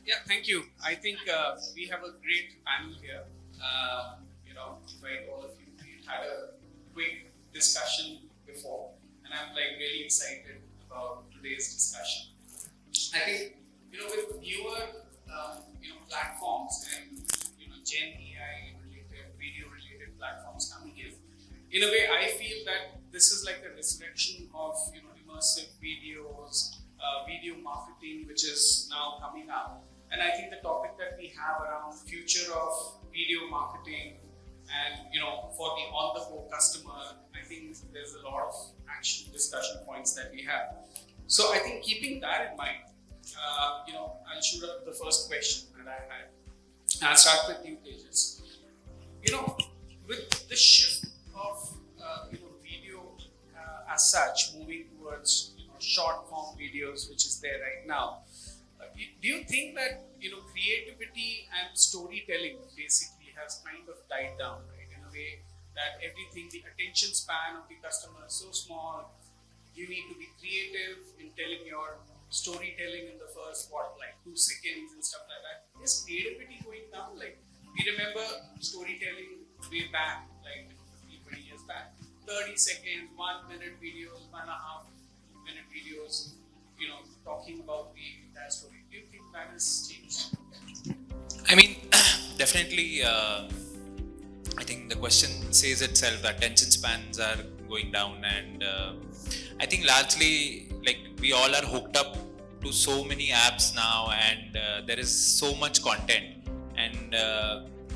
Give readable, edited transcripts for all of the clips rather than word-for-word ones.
Yeah, thank you. I think we have a great panel here. Invite all of you. We had a quick discussion before, and I'm like really excited about today's discussion. I think with newer platforms and Gen AI related, video related platforms coming in a way, I feel that this is like a resurrection of immersive videos, video marketing, which is now coming up. And I think the topic that we have around future of video marketing and for the on-the-go customer, I think there's a lot of action discussion points that we have. So I think keeping that in mind, I'll shoot up the first question that I had. I'll start with you, Tejas. With the shift of video as such, moving towards short form videos, which is there right now, do you think that creativity and storytelling basically has kind of died down, right? In a way that everything, the attention span of the customer is so small, you need to be creative in telling your storytelling in the first 2 seconds and stuff like that. Is creativity going down? Like, we remember storytelling way back, like 15, 20 years back. 30 seconds, 1 minute videos, 1.5 minute videos, talking about the entire story. Do you think that has changed? I mean, definitely, I think the question says itself that attention spans are going down, and I think largely, like, we all are hooked up to so many apps now, and there is so much content, and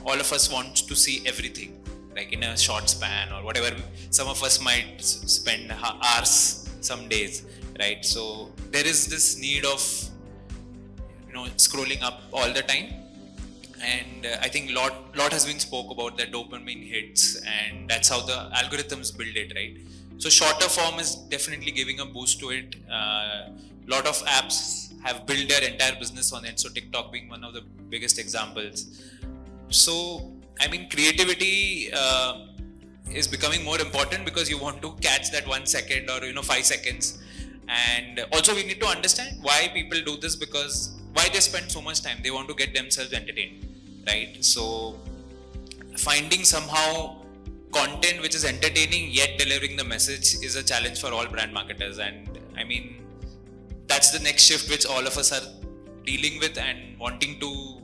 all of us want to see everything, like in a short span or whatever. Some of us might spend hours some days, right? So there is this need of scrolling up all the time, and I think lot has been spoke about the dopamine hits, and that's how the algorithms build it, right? So shorter form is definitely giving a boost to it. Lot of apps have built their entire business on it, so TikTok being one of the biggest examples. So I mean, creativity is becoming more important because you want to catch that 1 second or 5 seconds. And also we need to understand why people do this, because why they spend so much time. They want to get themselves entertained, right? So finding somehow content which is entertaining yet delivering the message is a challenge for all brand marketers. And I mean, that's the next shift which all of us are dealing with and wanting to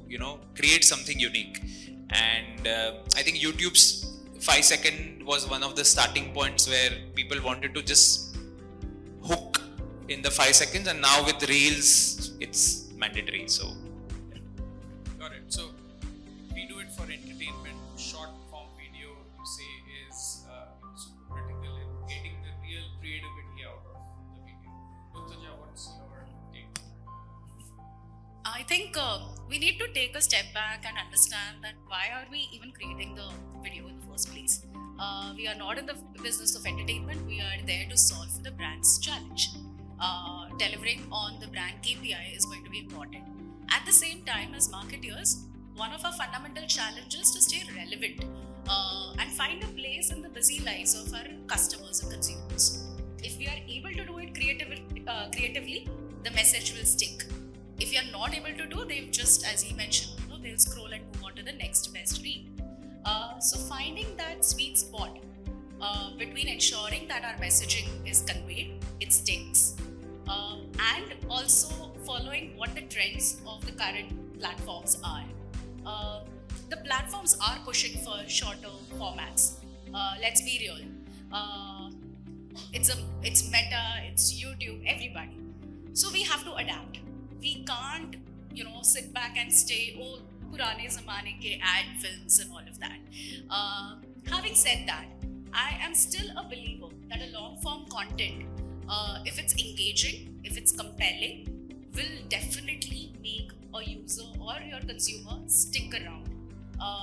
create something unique. And I think YouTube's 5 second was one of the starting points where people wanted to just hook in the 5 seconds, and now with reels it's mandatory. So got it. So we do it for entertainment. Short form video, you say, is super critical in getting the real creativity out of the video. Rutuja, what's your take? I think we need to take a step back and understand that why are we even creating the video in the first place? We are not in the business of entertainment. We are there to solve the brand's challenge. Delivering on the brand KPI is going to be important. At the same time, as marketers, one of our fundamental challenges is to stay relevant and find a place in the busy lives of our customers and consumers. If we are able to do it creatively, the message will stick. If you are not able to do, they'll just, as he mentioned, they'll scroll and move on to the next best read. So finding that sweet spot between ensuring that our messaging is conveyed, it sticks, and also following what the trends of the current platforms are. The platforms are pushing for shorter formats. Let's be real. It's Meta, it's YouTube, everybody. So we have to adapt. We can't, sit back and stay, purane zamane ke ad films and all of that. Having said that, I am still a believer that a long form content, if it's engaging, if it's compelling, will definitely make a user or your consumer stick around.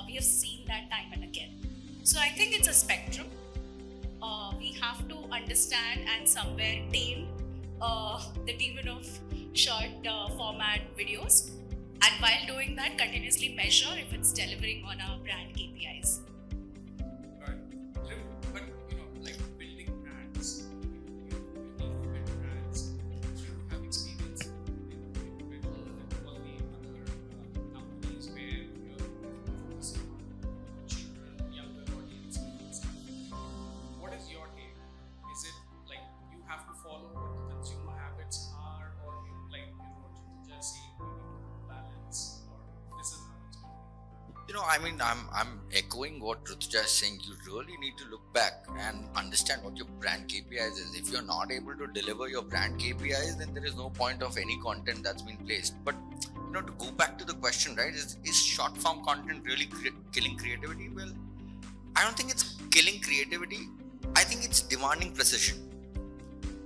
We have seen that time and again. So I think it's a spectrum. We have to understand and somewhere tame the demon of short format videos, and while doing that, continuously measure if it's delivering on our brand KPIs. Right. But like building brands, you need to build brands. You have experience with all the other I'm echoing what Rutuja is saying. You really need to look back and understand what your brand KPIs is. If you're not able to deliver your brand KPIs, then there is no point of any content that's been placed. But to go back to the question, right? Is short form content really killing creativity? Well, I don't think it's killing creativity. I think it's demanding precision,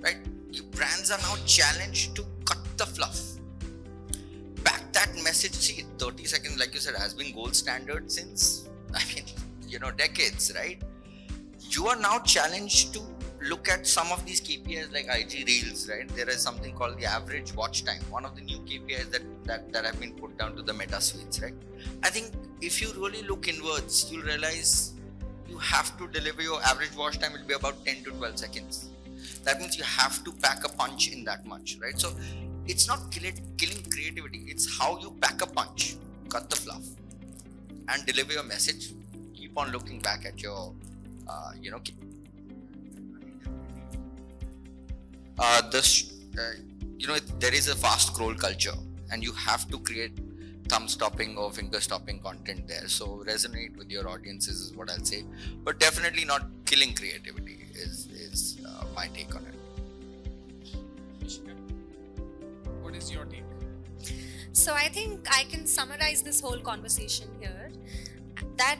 right? Your brands are now challenged to cut the fluff. Back that message. See, 30 seconds, like you said, has been gold standard since, decades, right? You are now challenged to look at some of these KPIs like IG Reels, right? There is something called the average watch time, one of the new KPIs that have been put down to the meta suites, right? I think if you really look inwards, you'll realize you have to deliver your average watch time will be about 10 to 12 seconds. That means you have to pack a punch in that much, right? So it's not killing creativity, it's how you pack a punch, cut the fluff, and deliver your message. Keep on looking back at your, there is a fast scroll culture, and you have to create thumb stopping or finger stopping content there. So resonate with your audiences is what I'll say, but definitely not killing creativity is my take on it. What is your take? So I think I can summarize this whole conversation here that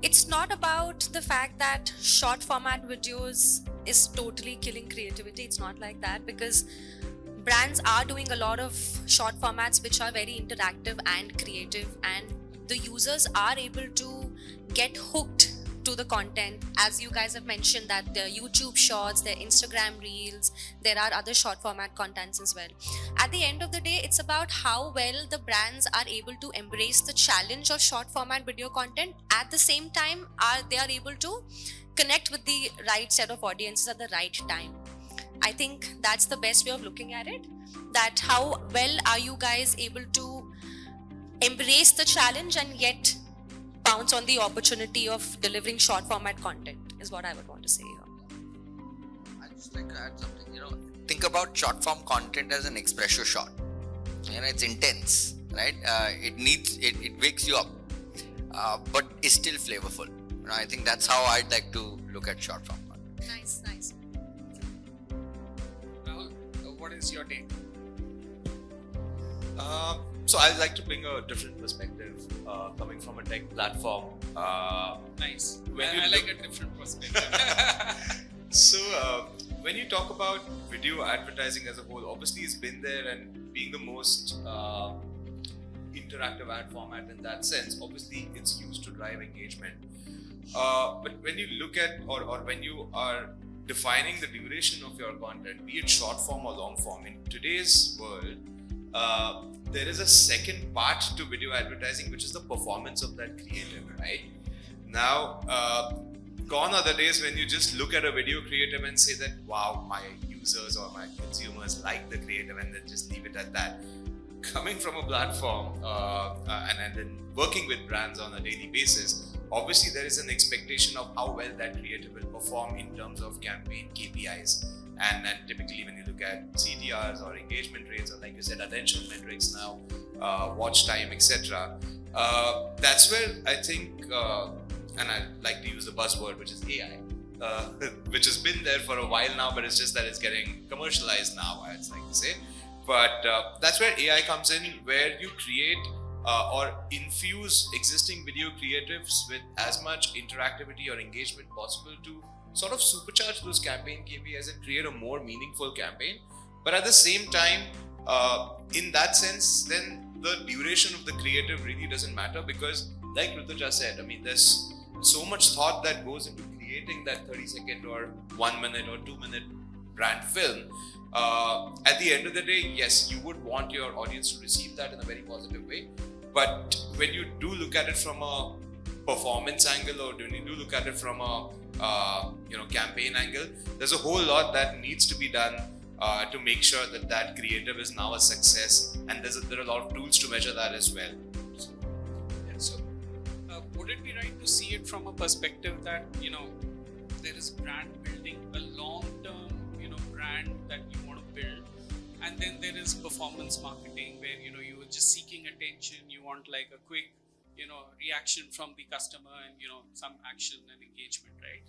it's not about the fact that short format videos is totally killing creativity. It's not like that, because brands are doing a lot of short formats which are very interactive and creative, and the users are able to get hooked to the content. As you guys have mentioned, that the YouTube shorts, their Instagram reels, there are other short format contents as well. At the end of the day, it's about how well the brands are able to embrace the challenge of short format video content. At the same time, they are able to connect with the right set of audiences at the right time. I think that's the best way of looking at it, that how well are you guys able to embrace the challenge and yet bounce on the opportunity of delivering short format content is what I would want to say here. I'd just like to add something. Think about short form content as an espresso shot. It's intense, right? It wakes you up, but is still flavorful. I think that's how I'd like to look at short form content. Nice. Rahul, what is your take? So I'd like to bring a different perspective coming from a tech platform. Nice. When I like a different perspective. So when you talk about video advertising as a whole, obviously it's been there and being the most interactive ad format in that sense. Obviously it's used to drive engagement. But when you look at or when you are defining the duration of your content, be it short form or long form, in today's world, there is a second part to video advertising, which is the performance of that creative, right? Now, gone are the days when you just look at a video creative and say that, wow, my users or my consumers like the creative, and then just leave it at that. Coming from a platform and then working with brands on a daily basis, obviously there is an expectation of how well that creative will perform in terms of campaign KPIs. And typically when you look at CTRs or engagement rates, or like you said, attention metrics now, watch time, etc. That's where I think, and I like to use the buzzword, which is AI, which has been there for a while now, but it's just that it's getting commercialized now, I'd like to say. But that's where AI comes in, where you create or infuse existing video creatives with as much interactivity or engagement possible to sort of supercharge those campaign KPIs and create a more meaningful campaign. But at the same time, in that sense, then the duration of the creative really doesn't matter, because like Rutuja said, I mean, there's so much thought that goes into creating that 30-second or 1 minute or 2 minute brand film. At the end of the day, yes, you would want your audience to receive that in a very positive way. But when you do look at it from a performance angle, or when you do look at it from a campaign angle, there's a whole lot that needs to be done to make sure that that creative is now a success, and there are a lot of tools to measure that as well. So, would it be right to see it from a perspective that there is brand building, a long-term brand that you want to build, and then there is performance marketing where you're just seeking attention, you want like a quick reaction from the customer and some action and engagement, right?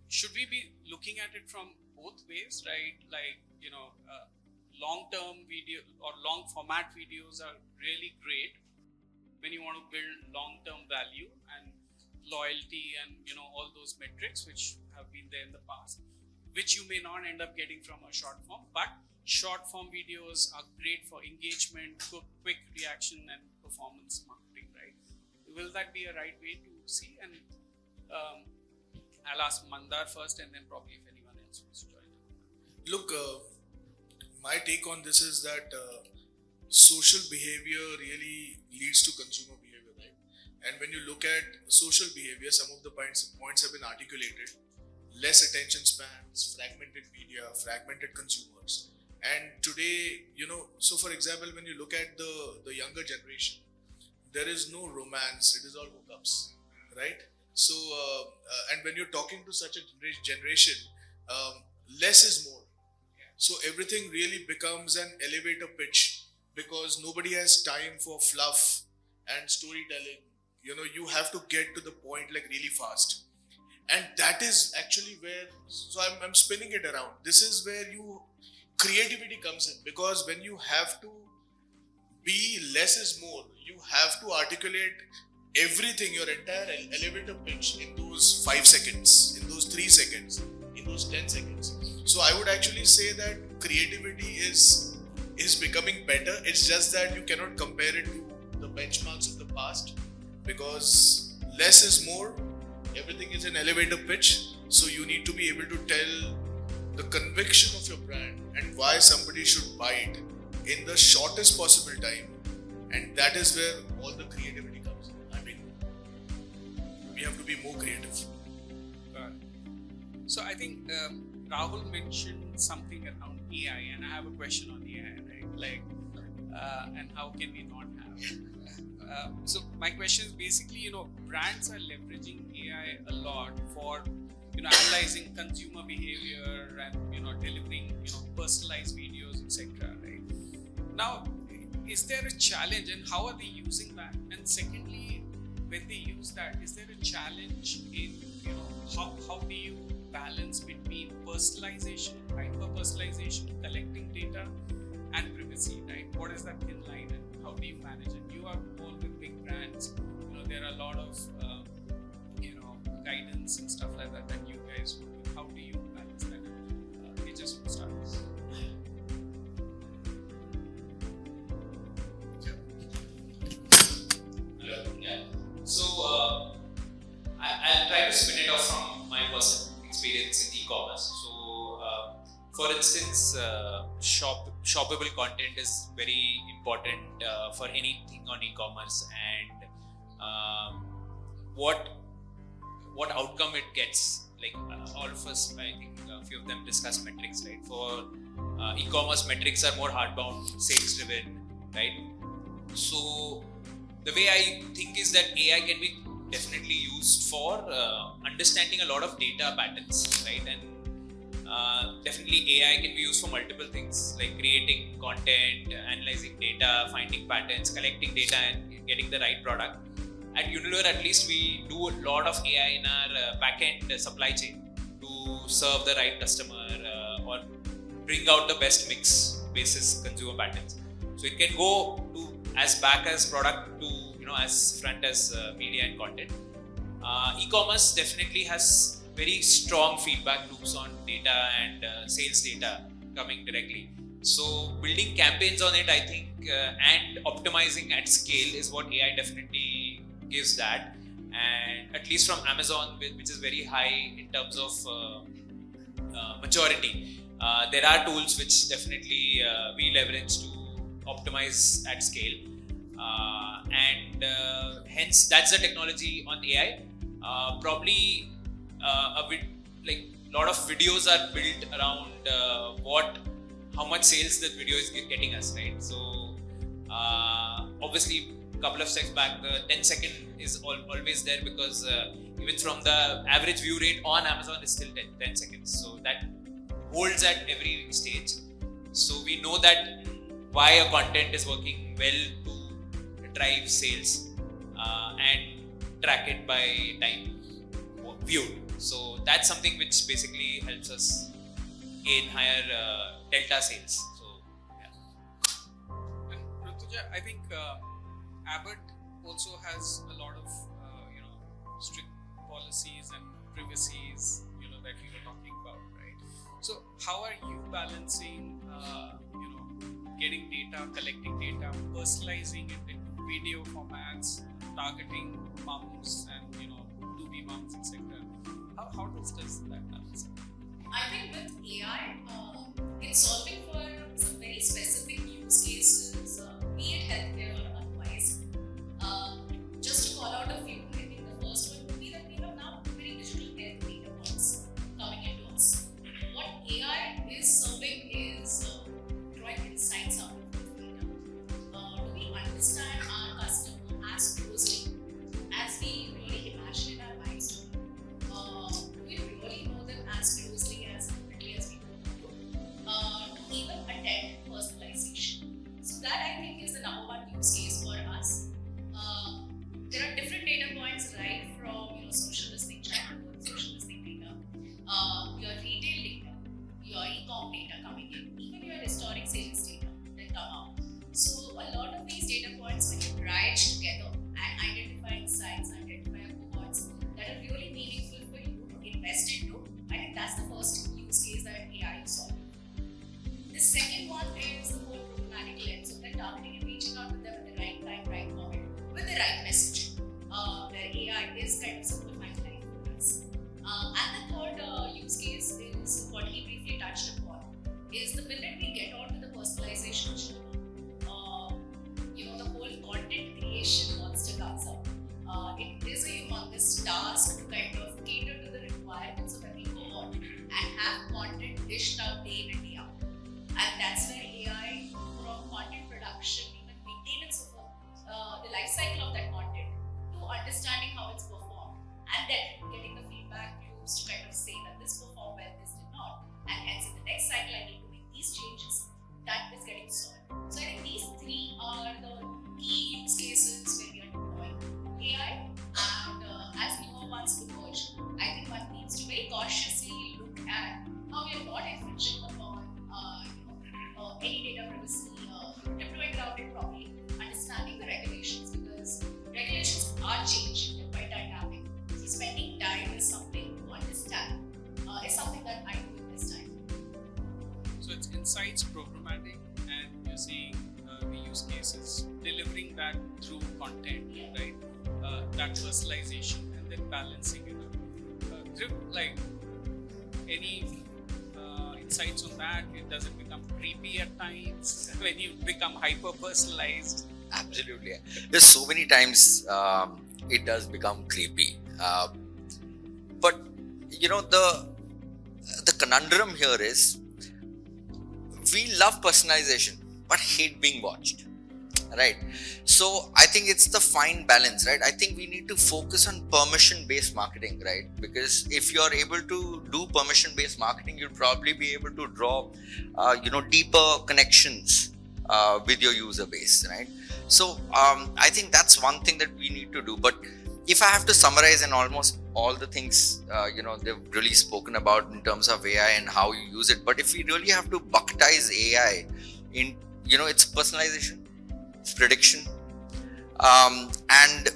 Should we be looking at it from both ways, right? Like long-term video or long format videos are really great when you want to build long-term value and loyalty and all those metrics which have been there in the past, which you may not end up getting from a short form. But short form videos are great for engagement, quick reaction and performance marketing, right? Will that be a right way to see? And I'll ask Mandar first, and then probably if anyone else wants to join. Look, my take on this is that social behavior really leads to consumer behavior, right? And when you look at social behavior, some of the points have been articulated. Less attention spans, fragmented media, fragmented consumers. And today, so for example, when you look at the younger generation, there is no romance, it is all hookups, right? So, and when you're talking to such a generation, less is more. So everything really becomes an elevator pitch because nobody has time for fluff and storytelling. You have to get to the point like really fast. And that is actually where, so I'm spinning it around. This is where creativity comes in, because when you have to be less is more, you have to articulate everything, your entire elevator pitch in those 5 seconds, in those 3 seconds, in those 10 seconds. So I would actually say that creativity is becoming better. It's just that you cannot compare it to the benchmarks of the past, because less is more. Everything is an elevator pitch. So you need to be able to tell the conviction of your brand and why somebody should buy it in the shortest possible time. And that is where all the creativity comes in. I mean, we have to be more creative. So I think Rahul mentioned something around AI, and I have a question on AI, right? Like, and how can we not have? So my question is basically, brands are leveraging AI a lot for, analyzing consumer behavior and, delivering, personalized videos, etc. Right? Now, is there a challenge, and how are they using that? And secondly, when they use that, is there a challenge in, how do you balance between personalization, hyper-personalization, collecting data, and privacy, right? What is that thin line, and how do you manage it? You are all with big brands. There are a lot of, guidance and stuff like that you guys work with. How do you balance that? We just start. Hello. Yeah. So I'll try to spin it off from my personal experience in e-commerce. So, for instance, shoppable content is very important for anything on e-commerce, and what outcome it gets. Like all of us, I think a few of them discuss metrics, right? For e-commerce, metrics are more hardbound, sales driven, right? So the way I think is that AI can be definitely used for understanding a lot of data patterns, right? And definitely AI can be used for multiple things, like creating content, analyzing data, finding patterns, collecting data, and getting the right product. At Unilever, at least, we do a lot of AI in our back-end supply chain to serve the right customer or bring out the best mix basis consumer patterns. So it can go to as back as product to as front as media and content. E-commerce definitely has very strong feedback loops on data and sales data coming directly. So building campaigns on it, I think, and optimizing at scale is what AI definitely gives that. And at least from Amazon, which is very high in terms of maturity, there are tools which definitely we leverage to optimize at scale. And hence that's the technology on AI. Probably like a lot of videos are built around how much sales that video is getting us, right? So obviously a couple of steps back, the 10-second is always there, because even from the average view rate on Amazon is still 10 seconds. So that holds at every stage. So we know that why a content is working well to drive sales. and track it by time viewed. So that's something which basically helps us gain higher delta sales. So yeah. And Rutuja, I think Abbott also has a lot of strict policies and privacies that we were talking about, right? So how are you balancing getting data, collecting data, personalizing it into video formats, targeting moms and to be moms, etc. How does that balance? I think with AI, it's solving for some very specific use cases, be it healthcare or otherwise. Just to call out a few, I think the first one would be that we have now very digital health data points coming into us. What AI is serving is drawing insights out of this data. Do we understand our customer as closely as we really imagine in our minds? Do we really know them as closely as intimately as we know to even attend personalization? So that I think is the number one use case for us. There are different data points, right, from social listening chatbots, social listening data, your retail data, your e4m data coming in, even your historic sales data that come out. So a lot of these data points, when you try it together and identify insights, identify cohorts that are really meaningful for you to invest into, I think that's the first use case that AI is solving. The second one is the whole programmatic lens of the targeting and reaching out to them at the right time, right moment, with the right messaging, where AI is kind of simplifying life for us. And the third use case is what he briefly touched upon, is the minute we get onto the personalization journey, the whole content creation monster comes up. It is a humongous task to kind of cater to the requirements of every cohort and have content dished out day in and day out. And that's where AI, from content production, even maintenance of the life cycle of that content, to understanding how it's performed, and then getting the feedback loops to kind of say that this performed well, this did not, and hence in the next cycle I need to make these changes. That is getting solved. So I think these three are the key use cases where we are deploying AI, and as newer ones emerge, I think one needs to very cautiously look at how we are not infringing upon any data privacy, deploying around it properly, understanding the regulations, because regulations are changing, they're quite dynamic. So spending time is something to understand, is something that I do in this time. So it's insights, programmatic, and you're seeing the use cases, delivering that through content, right? That personalization, and then balancing it up. Like any insights on that? Does it become creepy at times when you become hyper personalized? Absolutely. There's so many times it does become creepy. But the conundrum here is we love personalization but hate being watched, right? So I think it's the fine balance, right? I think we need to focus on permission based marketing, right? Because if you're able to do permission based marketing, you'll probably be able to draw deeper connections with your user base, right? So I think that's one thing that we need to do. But if I have to summarize, and almost all the things they've really spoken about in terms of AI and how you use it, but if we really have to bucketize AI in it's personalization, it's prediction, and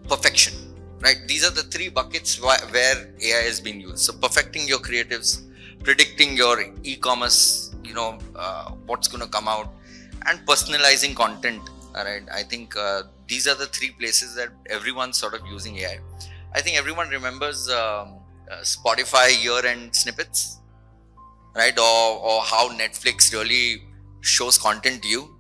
perfection, right? These are the three buckets where AI has been used. So perfecting your creatives, predicting your e-commerce, what's going to come out, and personalizing content. All right, I think these are the three places that everyone's sort of using AI. I think everyone remembers Spotify year-end snippets, right? Or how Netflix really shows content to you,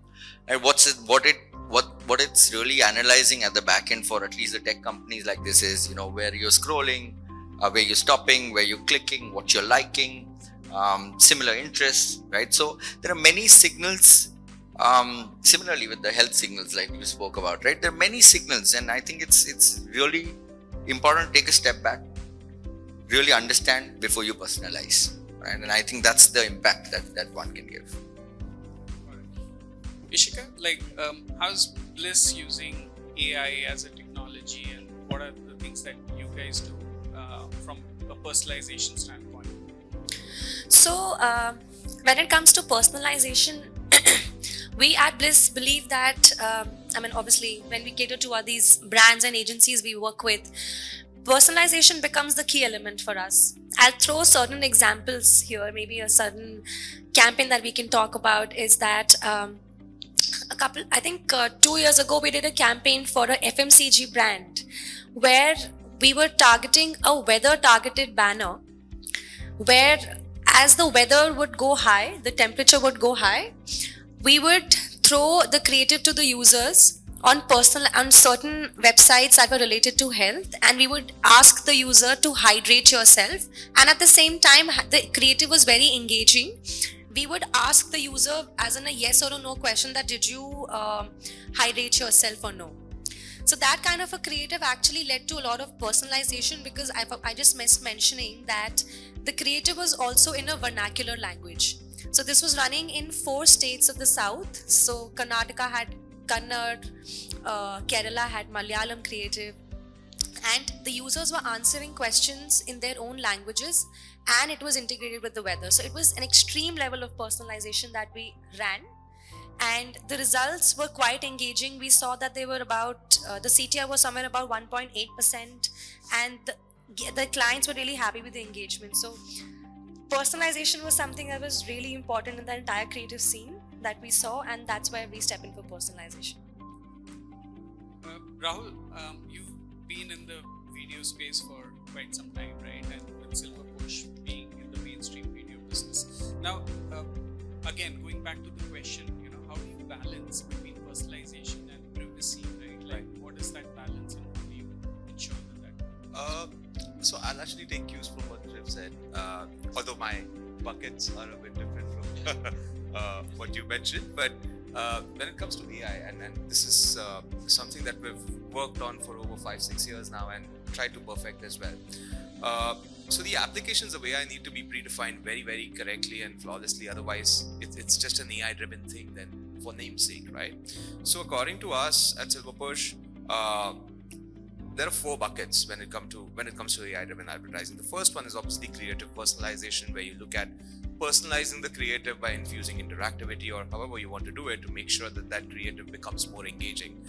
and what it's really analyzing at the back end for at least the tech companies like this is where you're scrolling, where you're stopping, where you're clicking, what you're liking, similar interests, right? So there are many signals. Similarly with the health signals like you spoke about, right? There are many signals, and I think it's really important to take a step back, really understand before you personalize, right? And I think that's the impact that one can give. Ishika, how's Bliss using AI as a technology, and what are the things that you guys do from a personalization standpoint? So, when it comes to personalization, we at Bliss believe that, obviously, when we cater to all these brands and agencies we work with, personalization becomes the key element for us. I'll throw certain examples here. Maybe a certain campaign that we can talk about is that 2 years ago, we did a campaign for a FMCG brand where we were targeting a weather targeted banner where, as the weather would go high, the temperature would go high, we would throw the creative to the users on certain websites that were related to health, and we would ask the user to hydrate yourself, and at the same time the creative was very engaging. We would ask the user as in a yes or a no question that did you hydrate yourself or no. So that kind of a creative actually led to a lot of personalization, because I just missed mentioning that the creative was also in a vernacular language. So this was running in 4 states of the south. So Karnataka had Kannada, Kerala had Malayalam creative, and the users were answering questions in their own languages, and it was integrated with the weather. So it was an extreme level of personalization that we ran, and the results were quite engaging. We saw that they were about, the CTR was somewhere about 1.8%, and the clients were really happy with the engagement. So personalization was something that was really important in the entire creative scene that we saw, and that's why we step in for personalization. Rahul, you've been in the video space for quite some time, right? And with Silver Push being in the mainstream video business. Now, again, going back to the question, how do you balance between personalization and privacy, right? Like, what is that balance, and how do you ensure that? So I'll actually take cues from what Triv said, although my buckets are a bit different from what you mentioned. But when it comes to AI, and this is something that we've worked on for over 5-6 years now and tried to perfect as well. So the applications of AI need to be predefined very, very correctly and flawlessly. Otherwise, it's just an AI-driven thing then, for namesake, right? So according to us at Silver Push, there are 4 buckets when it comes to AI-driven advertising. The first one is obviously creative personalization, where you look at personalizing the creative by infusing interactivity or however you want to do it to make sure that that creative becomes more engaging.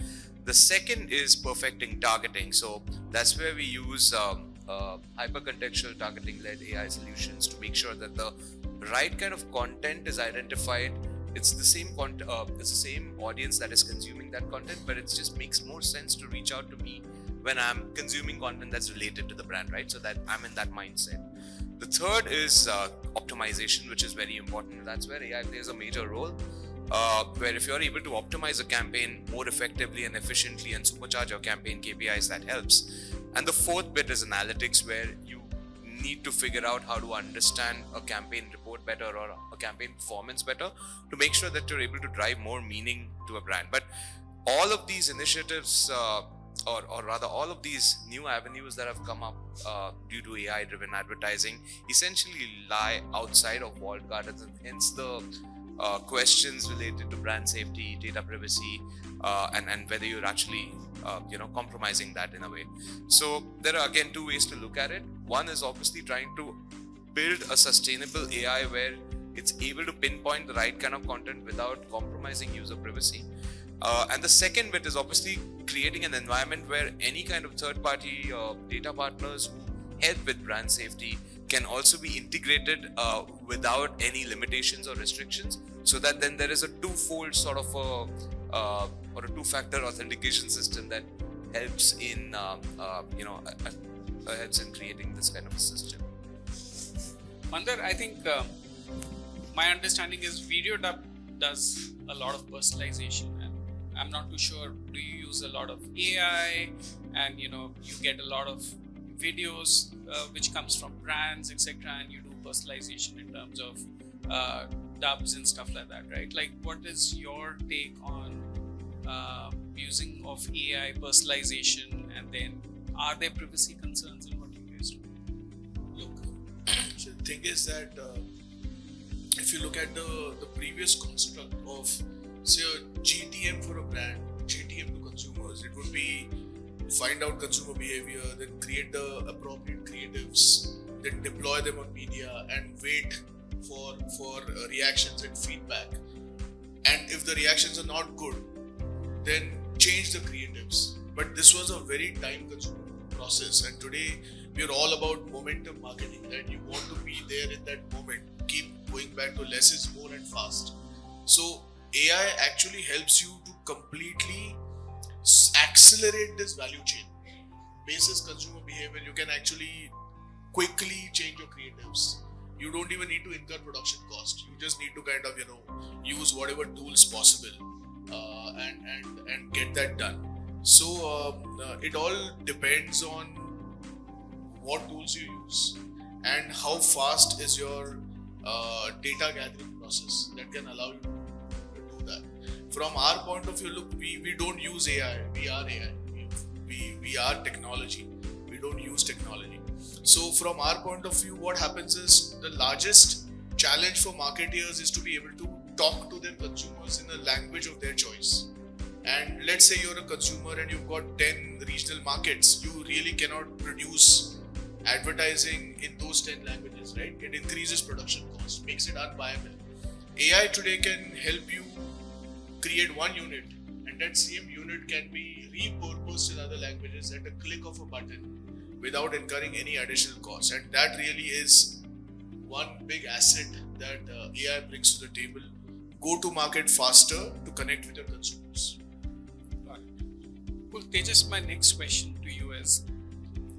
The second is perfecting targeting. So that's where we use hyper-contextual targeting-led AI solutions to make sure that the right kind of content is identified. It's the same it's the same audience that is consuming that content, but it just makes more sense to reach out to me when I'm consuming content that's related to the brand, right? So that I'm in that mindset. The third is optimization, which is very important. That's where AI plays a major role, where if you're able to optimize a campaign more effectively and efficiently and supercharge your campaign KPIs, that helps. And the fourth bit is analytics, where you need to figure out how to understand a campaign report better or a campaign performance better to make sure that you're able to drive more meaning to a brand. But all of these initiatives, or rather all of these new avenues that have come up due to AI-driven advertising essentially lie outside of walled gardens, and hence the questions related to brand safety, data privacy, and whether you're actually compromising that in a way. So there are again 2 ways to look at it. One is obviously trying to build a sustainable AI where it's able to pinpoint the right kind of content without compromising user privacy. And the second bit is obviously creating an environment where any kind of third-party data partners who help with brand safety can also be integrated without any limitations or restrictions, so that then there is a twofold sort of or a 2-factor authentication system that helps in helps in creating this kind of a system. Mandar, I think my understanding is VideoDub does a lot of personalization, and I'm not too sure, do you use a lot of AI, and you get a lot of videos which comes from brands, etc., and you do personalization in terms of dubs and stuff like that, right? Like, what is your take on using of AI personalization, and then are there privacy concerns in what you guys do? Look, so the thing is that if you look at the previous construct of, say, a GTM for a brand, GTM to consumers. It would be find out consumer behavior, then create the appropriate creatives, then deploy them on media and wait for reactions and feedback. And if the reactions are not good, then change the creatives. But this was a very time-consuming process, and today we are all about momentum marketing. That you want to be there in that moment. Keep going back to less is more and fast. So AI actually helps you to completely accelerate this value chain. Basis consumer behavior, you can actually quickly change your creatives. You don't even need to incur production cost. You just need to kind of use whatever tools possible and get that done. So it all depends on what tools you use and how fast is your data gathering process that can allow you to do that. From our point of view, look, we don't use AI. We are AI. We are technology. We don't use technology. So from our point of view, what happens is the largest challenge for marketeers is to be able to talk to their consumers in a language of their choice. And let's say you're a consumer and you've got 10 regional markets, you really cannot produce advertising in those 10 languages, right? It increases production cost, makes it unviable. AI today can help you create one unit, and that same unit can be repurposed in other languages at a click of a button without incurring any additional cost. And that really is one big asset that AI brings to the table. Go to market faster to connect with your consumers. Well, Tejas, my next question to you is,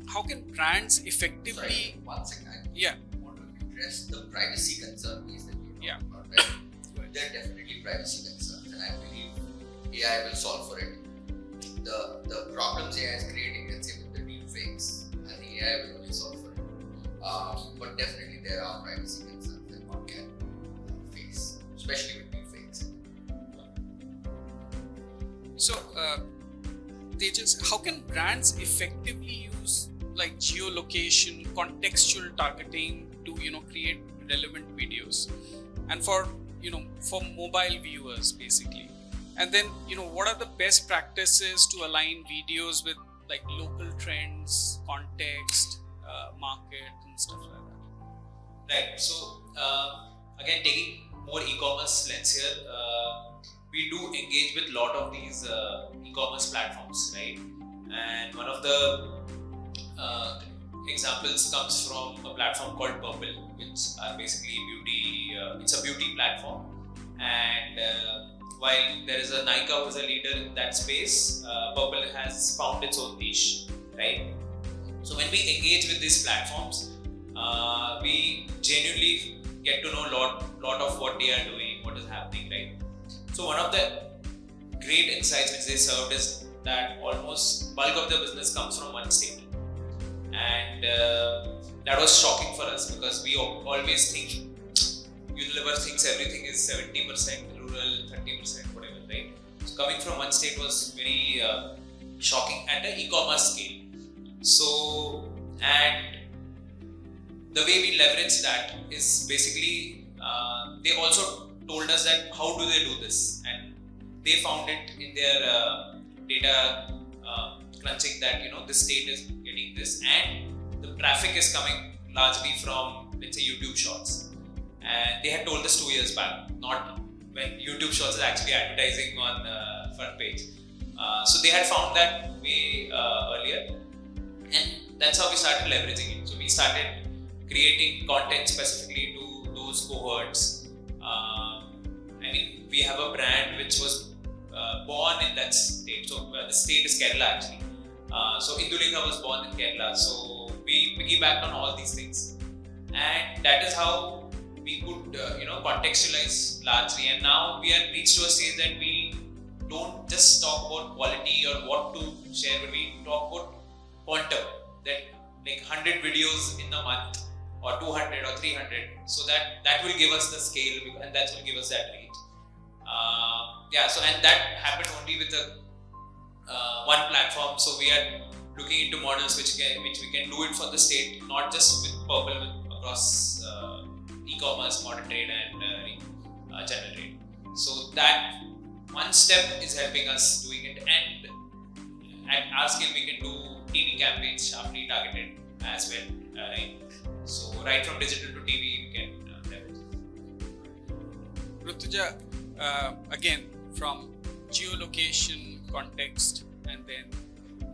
how can brands effectively... Sorry, one second. Yeah. I want to address the privacy concern piece that you Yeah. talked about, right? There are definitely privacy concerns, and I believe AI will solve for it. The problems AI is creating, let's say with the deepfakes, I think AI will only solve for it. But definitely there are privacy concerns that one can face, especially with deepfakes. So, Tejas, how can brands effectively use like geolocation, contextual targeting to create relevant videos, and for mobile viewers basically? And then what are the best practices to align videos with like local trends, context, market, and stuff like that? Right. So again, taking more e-commerce lens here, we do engage with a lot of these e-commerce platforms, right? And one of the examples comes from a platform called Purple, which are basically beauty. It's a beauty platform, and while there is a Nykaa who is a leader in that space, Purple has found its own niche, right? So when we engage with these platforms, we genuinely get to know lot of what they are doing, what is happening, right? So one of the great insights which they served is that almost bulk of the business comes from one state, and that was shocking for us because we always think Unilever thinks everything is 70% rural, 30% whatever, right? So coming from one state was very shocking at an e-commerce scale. So, and the way we leverage that is basically they also told us that how do they do this, and they found it in their data crunching that this state is getting this, and the traffic is coming largely from, let's say, YouTube Shorts, and they had told us 2 years back, not when YouTube Shorts is actually advertising on front page. So they had found that way earlier, and that's how we started leveraging it. So we started creating content specifically to those cohorts. I mean, we have a brand which was born in that state. So the state is Kerala actually. So Indulika was born in Kerala. So we piggybacked on all these things, and that is how we could contextualize largely. And now we are reached to a stage that we don't just talk about quality or what to share, but we talk about quantum, that like 100 videos in a month or 200 or 300, so that will give us the scale and that will give us that reach. And that happened only with one platform. So we are looking into models which we can do it for the state, not just with Purple, but across e-commerce, modern trade, and general trade. So that one step is helping us doing it, and at our scale we can do TV campaigns sharply targeted as well, right? So right from digital to TV we can leverage. Rutuja, again, from geolocation context, and then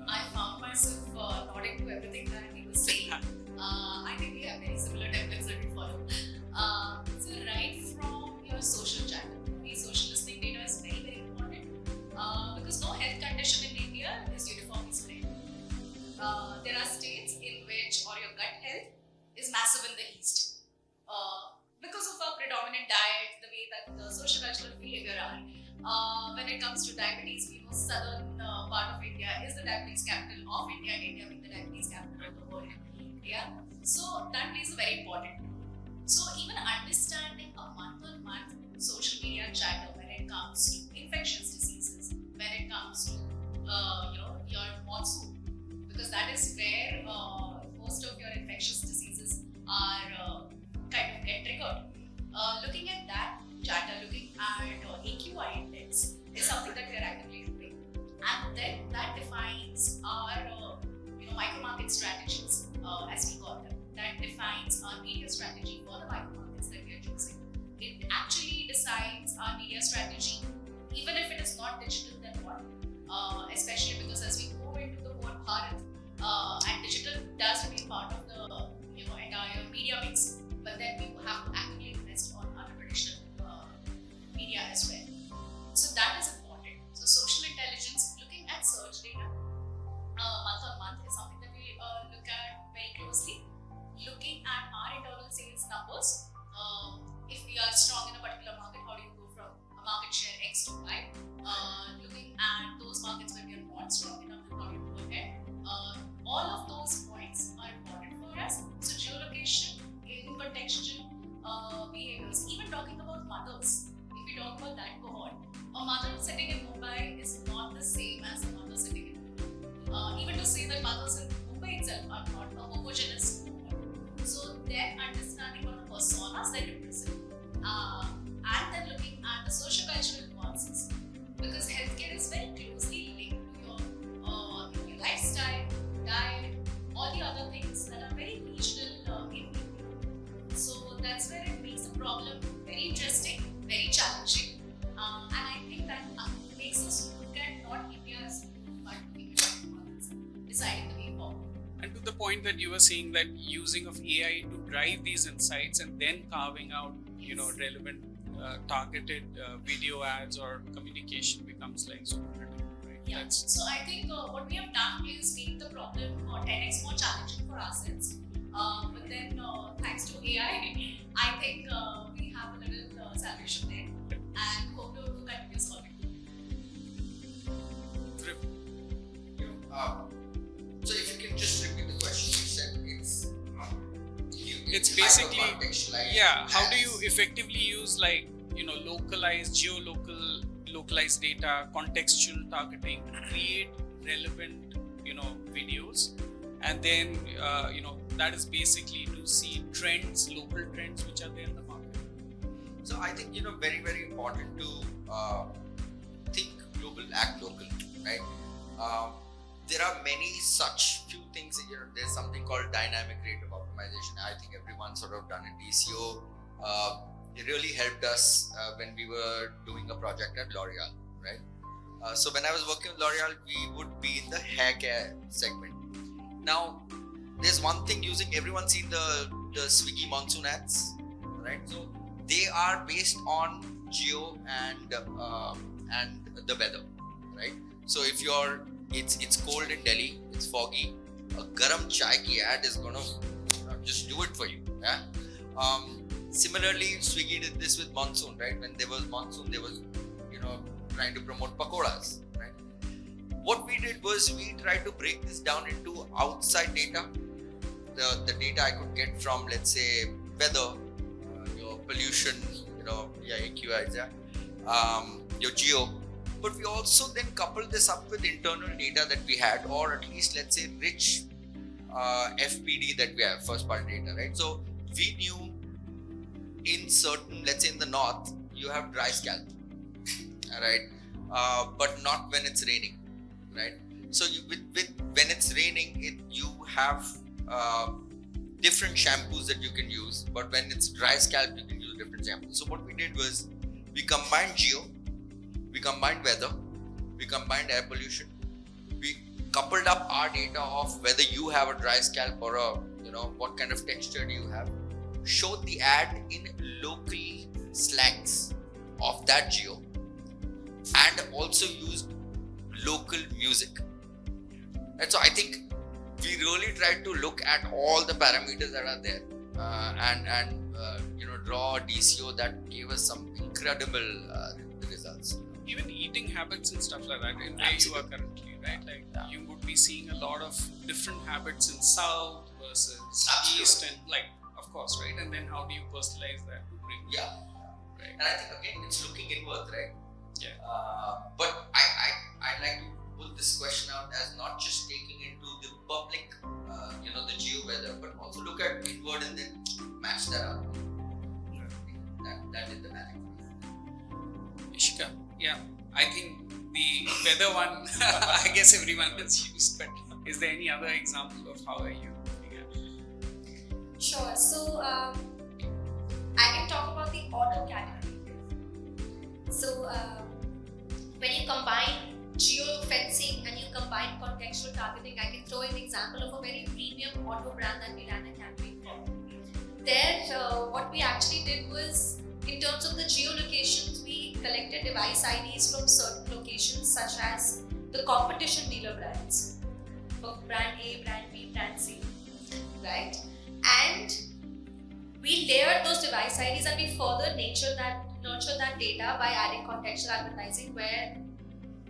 I found myself nodding to everything that he was saying. I think we have very similar templates that we follow. So right from your social channel, the social listening data is very, very important because no health condition in India is uniformly spread. There are states in which, or your gut health is massive in the east. Because of our predominant diet, the way that the social cultural behavior are. When it comes to diabetes, we know southern part of India is the diabetes capital of India, and India being the diabetes capital of the world. Yeah, so that plays a very important role. So even understanding a month-on-month social media chatter when it comes to infectious diseases, when it comes to your monsoon, because that is where most of your infectious diseases are kind of get triggered. Looking at that chatter, looking at AQI index is something that we are actively doing, and then that defines our micro market strategies as we call them. That defines our media strategy for the micro markets that we are choosing. It actually decides our media strategy, even if it is not digital, then what? Especially because as we go into the more Bharat, and digital does remain part of the entire media mix, but then we have to actively invest on other traditional media as well. So that is important. So social intelligence, looking at search data month on month is something that we look at very closely. Looking at our internal sales numbers, if we are strong in a particular market, how do you go from a market share X to Y? Looking at those markets where we are not strong enough, how do you go ahead? All of those points are important for us. So geolocation, in contextual behaviors, even talking about mothers, if we talk about that cohort, a mother sitting in Mumbai is not the same as a mother sitting in Mumbai. Even to say that mothers in Mumbai itself are not a homogeneous cohort. So then understanding what the personas they represent, and then looking at the socio-cultural nuances, because healthcare is very closely linked to your lifestyle, diet, all the other things that are very regional in India. So that's where it makes the problem very interesting, very challenging, and I think that makes us look at not India's but deciding the way forward. and to the point that you were saying that using of AI to drive these insights and then carving out relevant targeted video ads or communication becomes like super critical, right? Yeah. So I think what we have done is make the problem 10x more challenging for ourselves. But then thanks to AI, I think we have a little salvation there, and hope to continue solving. So if you can just repeat the question, you said It's basically hyper-contextualized how do you ads. effectively use localized localized data, contextual targeting to create relevant videos, and then that is basically to see trends, local trends which are there in the market. So I think very very important to think global, act local, right? There are many such few things. There's something called dynamic rate of optimization. I think everyone's sort of done it. DCO. It really helped us when we were doing a project at L'Oreal, right? So when I was working with L'Oreal, we would be in the hair care segment. Now, there's one thing everyone's seen the Swiggy monsoon ads, right? So they are based on geo and the weather, right? So if it's cold in Delhi, it's foggy, a garam chai ki ad is gonna just do it for you. Yeah. Similarly, Swiggy did this with monsoon, right? When there was monsoon, they was trying to promote pakoras, right? What we did was we tried to break this down into outside data, the data I could get from, let's say, weather, your pollution, AQIs, your geo. But we also then coupled this up with internal data that we had, or at least let's say rich FPD that we have, first party data, right? So we knew in certain, let's say in the north, you have dry scalp, right? but not when it's raining, right? So with when it's raining, you have different shampoos that you can use, but when it's dry scalp, you can use different shampoos. So what we did was we combined geo, we combined weather, we combined air pollution, we coupled up our data of whether you have a dry scalp or what kind of texture do you have, showed the ad in local slangs of that geo, and also used local music. And so I think we really tried to look at all the parameters that are there and draw a DCO that gave us some incredible results. Even eating habits and stuff like that, in where you are currently, right? Like you would be seeing a lot of different habits in South versus East, and of course, right? And then how do you personalize that to bring? Yeah. Right. And I think again, it's looking inward, right? Yeah. But I like to put this question out as not just taking into the public, the geo weather, but also look at inward and then match that up. That is the magic. Ishika, yeah, I think the weather one, I guess everyone has used, but is there any other example of how are you looking at it? Sure. So I can talk about the auto category. So when you combine geo-fencing and you combine contextual targeting, I can throw an example of a very premium auto brand that we ran a campaign for. There, what we actually did was, in terms of the geolocations, we collected device IDs from certain locations, such as the competition dealer brands, for brand A, brand B, brand C, right? And we layered those device IDs and we further nurtured that data by adding contextual advertising, where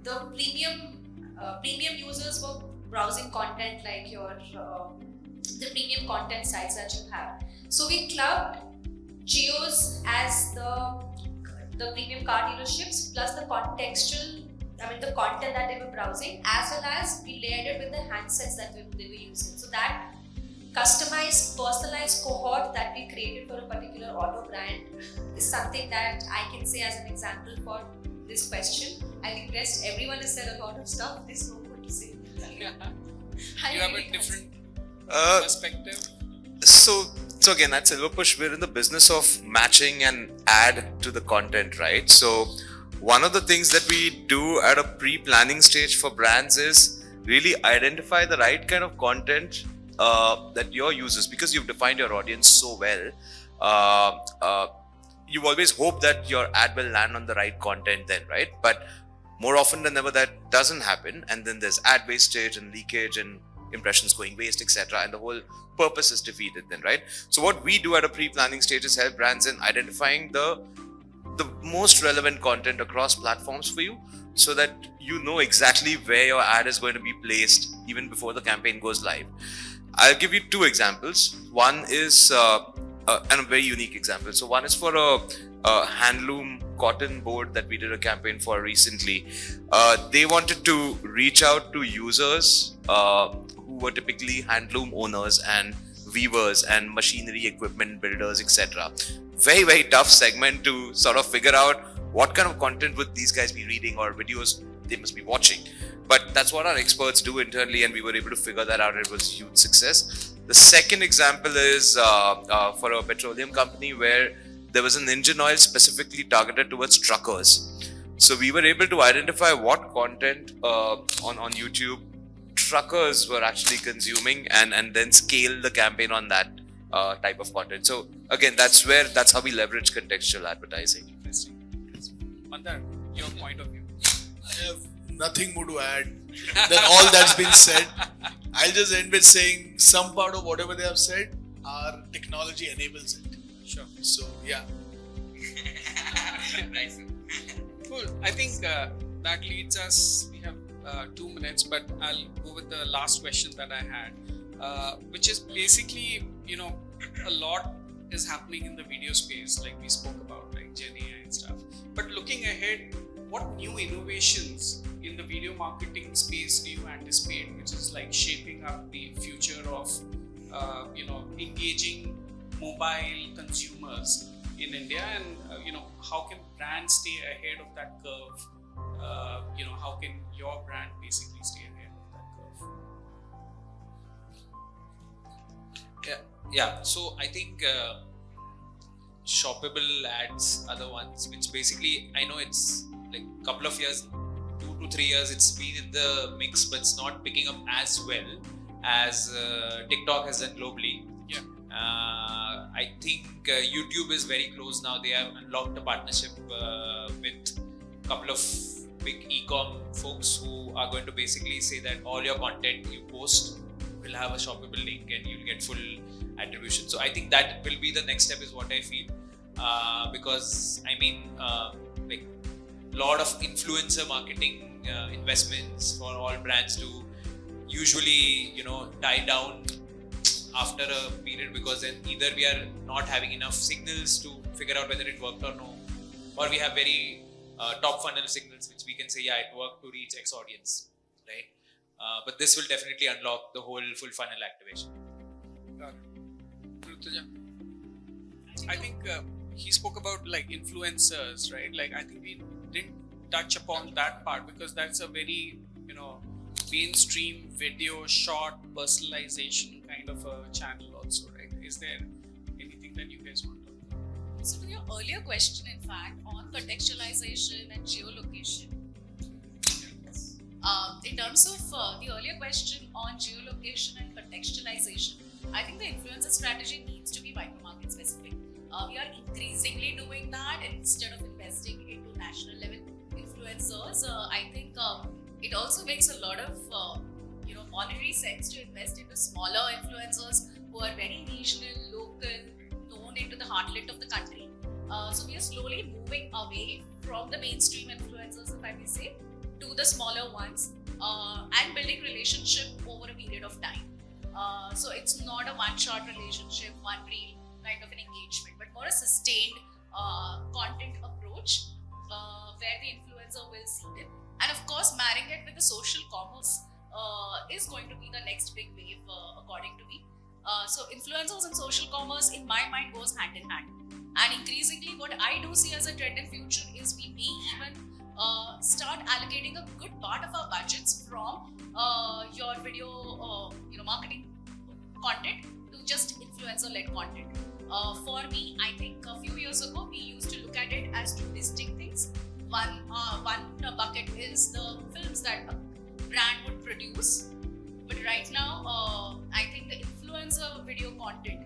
the premium users were browsing content like the premium content sites that you have. So we clubbed geos as the premium car dealerships plus the content that they were browsing, as well as we layered it with the handsets that they were using. So that customized, personalized cohort that we created for a particular auto brand is something that I can say as an example for this question. I think rest everyone has said a lot of stuff. There's no more to say. You have a different perspective. So again, at Silverpush, we're in the business of matching and add to the content, right? So one of the things that we do at a pre-planning stage for brands is really identify the right kind of content that your users, because you've defined your audience so well, you always hope that your ad will land on the right content then, right? But more often than ever, that doesn't happen, and then there's ad wastage and leakage and impressions going waste, etc., and the whole purpose is defeated then, right? So what we do at a pre-planning stage is help brands in identifying the most relevant content across platforms for you, so that you know exactly where your ad is going to be placed even before the campaign goes live. I'll give you two examples. One is and a very unique example. So one is for a handloom cotton board that we did a campaign for recently. They wanted to reach out to users who were typically handloom owners and weavers and machinery equipment builders, etc. Very, very tough segment to sort of figure out what kind of content would these guys be reading or videos they must be watching. But that's what our experts do internally, and we were able to figure that out. It was a huge success. The second example is for a petroleum company where there was an engine oil specifically targeted towards truckers. So we were able to identify what content on YouTube truckers were actually consuming and then scale the campaign on that type of content. So again, that's how we leverage contextual advertising. Interesting. Mandar, your point of view. I have nothing more to add than all that's been said. I'll just end with saying some part of whatever they have said, our technology enables it. Sure. So yeah. Nice. Cool. I think that leads us. We have 2 minutes, but I'll go with the last question that I had, which is basically, a lot is happening in the video space, like we spoke about, like Gen AI and stuff. But looking ahead, what new innovations in the video marketing space do you anticipate, which is like shaping up the future of, engaging mobile consumers in India, and how can brands stay ahead of that curve how can your brand basically stay ahead of that curve? Yeah. So I think shoppable ads are the ones which basically, I know it's like a couple of years, 2 to 3 years, it's been in the mix, but it's not picking up as well as TikTok has done globally. Yeah. I think YouTube is very close now. They have unlocked a partnership with a couple of big e4m folks who are going to basically say that all your content you post will have a shoppable link and you'll get full attribution. So I think that will be the next step, is what I feel, because I mean, like lot of influencer marketing investments for all brands to usually die down after a period, because then either we are not having enough signals to figure out whether it worked or no, or we have very top funnel signals which we can say, yeah, it worked to reach X audience, right? But this will definitely unlock the whole full funnel activation. Rutuja? I think he spoke about like influencers, right? Like I think we didn't touch upon that part because that's a very mainstream video short personalization kind of a channel also, right? Is there anything that you guys want to? So to your earlier question, in fact, on contextualization and geolocation, in terms of the earlier question on geolocation and contextualization, I think the influencer strategy needs to be micro-market specific. We are increasingly doing that, and instead of investing into national level influencers, I think it also makes a lot of monetary sense to invest into smaller influencers who are very regional, local, known into the heartland of the country. So we are slowly moving away from the mainstream influencers, if I may say, to the smaller ones, and building relationship over a period of time. So it's not a one-shot relationship, one reel kind of an engagement, but more a sustained content approach where the influencer will see it. And of course, marrying it with the social commerce is going to be the next big wave, according to me. So influencers and social commerce, in my mind, goes hand in hand. And increasingly, what I do see as a trend in future is we may even start allocating a good part of our budgets from your video, marketing content to just influencer-led content. For me, I think a few years ago, we used to look at it as two distinct things. One bucket is the films that a brand would produce, but right now, I think the influencer video content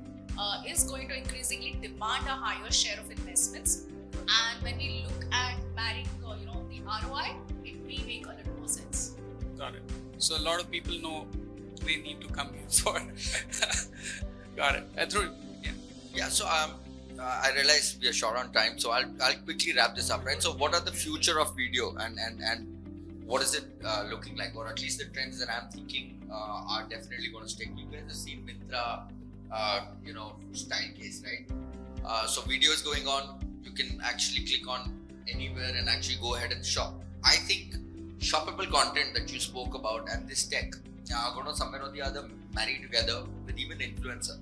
is going to increasingly demand a higher share of investments. And when we look at marrying, the ROI, it may make a little more sense. Got it. So a lot of people know they need to come here for. Got it. Dhruv, yeah. Yeah, so I realize we are short on time, so I'll quickly wrap this up, right? So what are the future of video and what is it looking like, or at least the trends that I'm thinking are definitely going to stick. You guys have seen Myntra, style case, right? So video is going on. You can actually click on anywhere and actually go ahead and shop. I think shoppable content that you spoke about and this tech are going to somewhere or the other marry together with even influencer.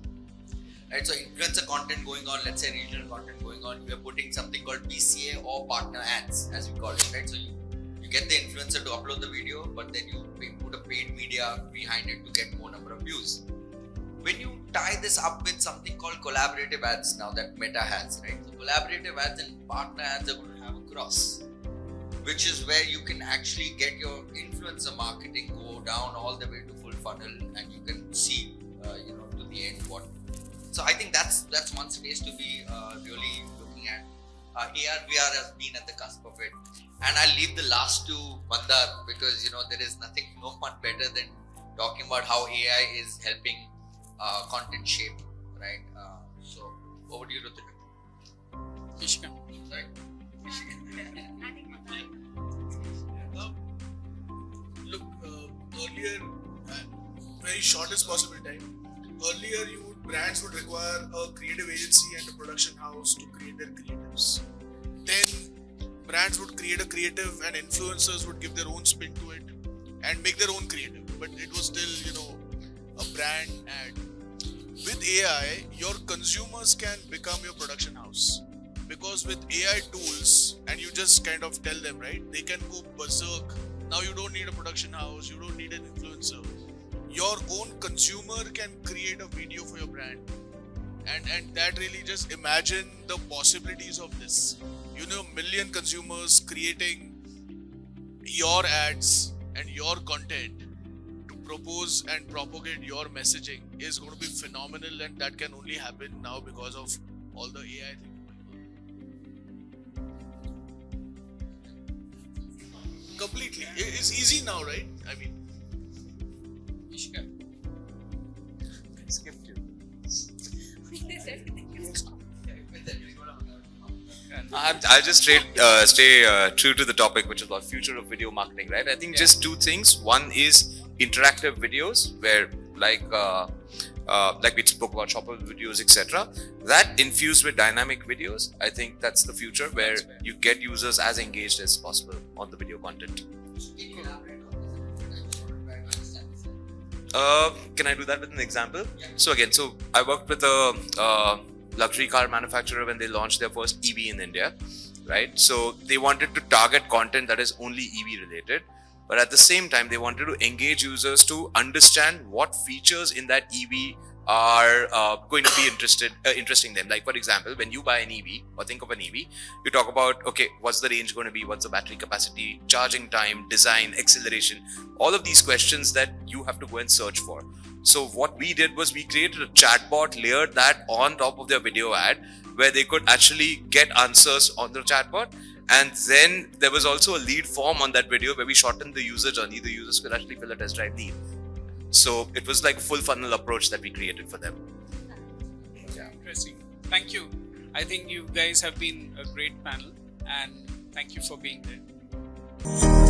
Right, so influencer content going on, let's say regional content going on, you are putting something called PCA or partner ads, as we call it, right? So you get the influencer to upload the video, but then you put a paid media behind it to get more number of views. When you tie this up with something called collaborative ads now that Meta has, right? So collaborative ads and partner ads are going to have a cross, which is where you can actually get your influencer marketing go down all the way to full funnel, and you can see, to the end what. So I think that's one space to be really looking at. AR/VR has been at the cusp of it, and I'll leave the last to Mandar because there is no one better than talking about how AI is helping content shape, right? So over to you, Rutuja. Ishka. Sorry. Look, earlier, very shortest possible time. Earlier, brands would require a creative agency and a production house to create their creatives. Then brands would create a creative and influencers would give their own spin to it and make their own creative. But it was still, a brand ad. With AI, your consumers can become your production house. because with AI tools, and you just kind of tell them, right, they can go berserk. Now you don't need a production house, you don't need an influencer. Your own consumer can create a video for your brand. And that really, just imagine the possibilities of this. You know, million consumers creating your ads and your content to propose and propagate your messaging is going to be phenomenal, and that can only happen now because of all the AI thing. Completely. It's easy now, right? I mean, Skipped you. I'll just stay true to the topic, which is about future of video marketing, right? I think just two things. One is interactive videos, where like we spoke about shopper videos, etc. That infused with dynamic videos, I think that's the future, where you get users as engaged as possible on the video content. Can I do that with an example? So I worked with a luxury car manufacturer when they launched their first EV in India, right? So they wanted to target content that is only EV related, but at the same time they wanted to engage users to understand what features in that EV are going to be interesting them. Like, for example, when you buy an EV or think of an EV, you talk about, okay, what's the range going to be, what's the battery capacity, charging time, design, acceleration, all of these questions that you have to go and search for. So what we did was we created a chatbot, layered that on top of their video ad, where they could actually get answers on the chatbot. And then there was also a lead form on that video where we shortened the user journey. The users could actually fill a test drive lead. So it was like a full funnel approach that we created for them. Yeah, interesting. Thank you. I think you guys have been a great panel, and thank you for being there.